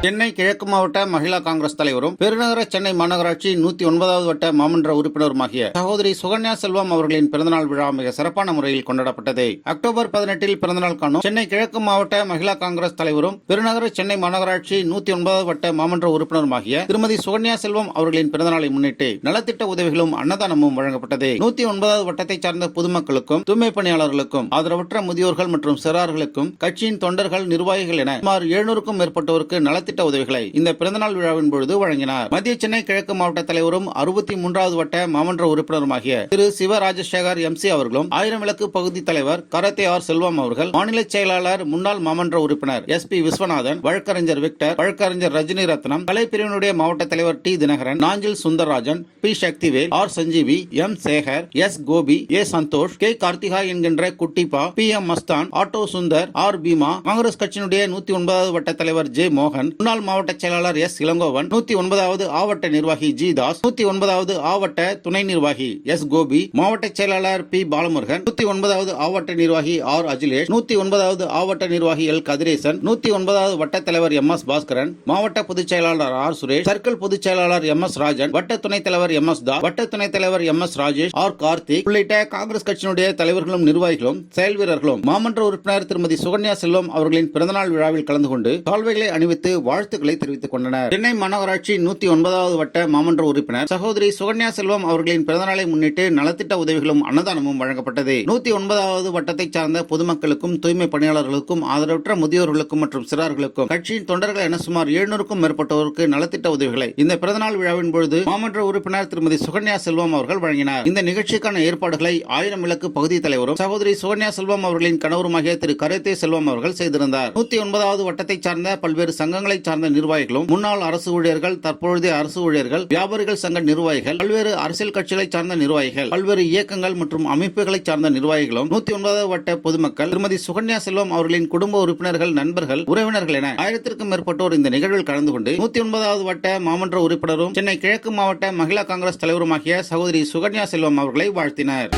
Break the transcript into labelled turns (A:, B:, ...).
A: சென்னை கிழக்கு மாவட்ட மகிழா காங்கிரஸ் தலைவரும் பெருநகர சென்னை மாநகராட்சி 109வது வட்ட மாமன்ற உறுப்பினருமாகிய சகோதரி சுகன்யா செல்வம் அவர்களின் பிறந்தநாள் விழா மிக சிறப்பான முறையில் கொண்டாடப்பட்டது. அக்டோபர் 18 பிறந்தநாள் காணும் சென்னை கிழக்கு மாவட்ட மகிழா காங்கிரஸ் தலைவரும் பெருநகர சென்னை மாநகராட்சி 109வது வட்ட மாமன்ற உறுப்பினருமாகிய திருமதி சுகன்யா செல்வம் அவர்களின் பிறந்தநாளை முன்னிட்டு நலத்திட்ட உதவிகளும் அன்னதானமும் வழங்கப்பட்டது. 109வது வட்டத்தை சார்ந்த பொதுமக்களுக்கும் தூய்மை பணியாளர்களுக்கும் ஆதரவற்ற முதியோர்கள் மற்றும் சிறார்களுக்கும் கட்சியின் தொண்டர்கள் நிர்வாகிகள் என சுமார் 700க்கும் மேற்பட்டோருக்கு நலத்திட்ட உதவிகளை இந்த பிறந்தநாள் விழாவின் பொழுது வழங்கினார். மத்திய சென்னை கிழக்கு மாவட்ட தலைவரும் 63வது வட்ட மாமன்ற உறுப்பினருமாகிய திரு சிவ ராஜசேகர் MC அவர்களும், ஆயிரம் விளக்கு பகுதி தலைவர் கரத்தே ஆர் செல்வம் அவர்கள், மாநில செயலாளர் முன்னாள் மாமன்ற உறுப்பினர் SP விஸ்வநாதன், வழக்கறிஞர் விக்டர், வழக்கறிஞர் ரஜினி ரத்னம், கலைப்பிரிவினுடைய மாவட்ட தலைவர் T Dinakaran, Nanjil Sundararajan, P Sakthivel, R Sanjeevi, M Sekar, S Gopi, A Santhosh, K Karthika என்கின்ற குட்டிப்பா, PM Mastan, auto Sundar, R Bheema, Congress கட்சியினுடைய 109வது வட்ட தலைவர் J மோகன், முன்னாள் மாவட்ட செயலாளர் S இளங்கோவன், 109வது ஆவட்ட நிர்வாகி G தாஸ், 109வது ஆவட்ட துணை நிர்வாகி S கோபி, மாவட்ட செயலாளர் P பாலமுருகன், 109வது ஆவட்ட நிர்வாகி R அஜிலேஷ், 109வது ஆவட்ட நிர்வாகி L கதிரேசன், 109வது வட்ட தலைவர் MS பாஸ்கரன், மாவட்ட பொதுச் செயலாளர் R சுரேஷ், சர்க்கிள் பொதுச் செயலாளர் MS ராஜன், வட்ட துணைத் தலைவர் MS தாஸ், வட்ட துணைத் தலைவர் MS ராஜேஷ், R கார்த்திக் உள்ளிட்ட காங்கிரஸ் கட்சியினுடைய தலைவர்களும் நிர்வாகிகளும் செயல் வீரர்களும் மாமன்ற உறுப்பினர் திருமதி சுகன்யா செல்வம் அவர்களின் பிறந்தநாள் விழாவில் கலந்து கொண்டு சால்வைகளை அணிவித்து வாழ்த்துக்களை தெரிவித்துக் கொண்டனர். சென்னை மாநகராட்சி 109வது வட்ட மாமன்ற உறுப்பினர் சகோதரி சுகன்யா செல்வம் அவர்களின் பிறந்தநாளை முன்னிட்டு நலத்திட்ட உதவிகளும் அன்னதானமும் வழங்கப்பட்டது. 109வது வட்டத்தை சார்ந்த பொதுமக்களுக்கும் தூய்மை பணியாளர்களுக்கும் ஆதரவற்ற முதியோர்களுக்கும் மற்றும் சிறார்களுக்கும் கட்சியின் தொண்டர்கள் என சுமார் 700க்கும் மேற்பட்டோருக்கு நலத்திட்ட உதவிகளை இந்த பிறந்தநாள் விழாவின் பொழுது மாமன்ற உறுப்பினர் திருமதி சுகன்யா செல்வம் அவர்கள் வழங்கினார். இந்த நிகழ்ச்சிக்கான ஏற்பாடுகளை ஆயிரம் விளக்கு பகுதி தலைவரும் சகோதரி சுகன்யா செல்வம் அவர்களின் கணவருமாகிய திரு கரத்தே செல்வம் அவர்கள் செய்திருந்தார். 109வது வட்டத்தை சார்ந்த பல்வேறு சங்கங்களை சார்ந்த நிர்வாகிகளும், முன்னாள் அரசு ஊழியர்கள், தற்பொழுதைய அரசு ஊழியர்கள், வியாபாரிகள் சங்க நிர்வாகிகள், பல்வேறு அரசியல் கட்சிகளை சார்ந்த நிர்வாகிகள், பல்வேறு இயக்கங்கள் மற்றும் அமைப்புகளை சார்ந்த நிர்வாகிகளும், 109வது வட்ட பொதுமக்கள், திருமதி சுகன்யா செல்வம் அவர்களின் குடும்ப உறுப்பினர்கள், நண்பர்கள், உறவினர்கள் என 1000க்கும் மேற்பட்டோர் இந்த நிகழ்வில் கலந்து கொண்டு 109வது வட்ட மாமன்ற உறுப்பினரும் சென்னை கிழக்கு மாவட்ட மகிழா காங்கிரஸ் தலைவருமாகிய சகோதரி சுகன்யா செல்வம் அவர்களை வாழ்த்தினர்.